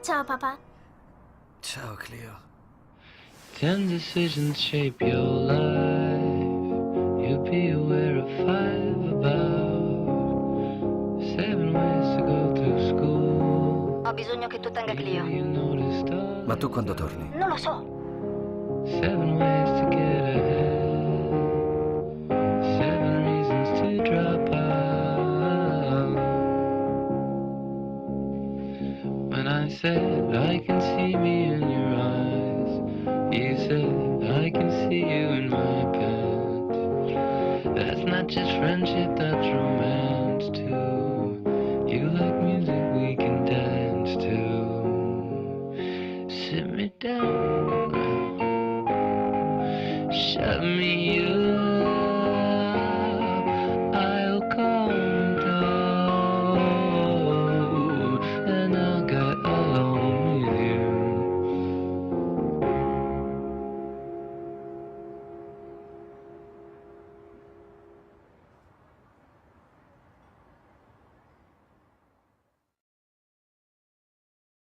Ciao papà. Ciao Cleo. 10 decisions shape your life. You'll be aware of 5 about 7 ways to go to school. Ho bisogno che tu tenga Maybe Clio. you noticed all Ma tu quando torni? Non lo so. 7 ways to get ahead. 7 reasons to drop out. When I said I can see me in your eyes, you said I can see you in my pants. That's not just friendship, that's romance too. You like music we can dance to. Sit me down, shut me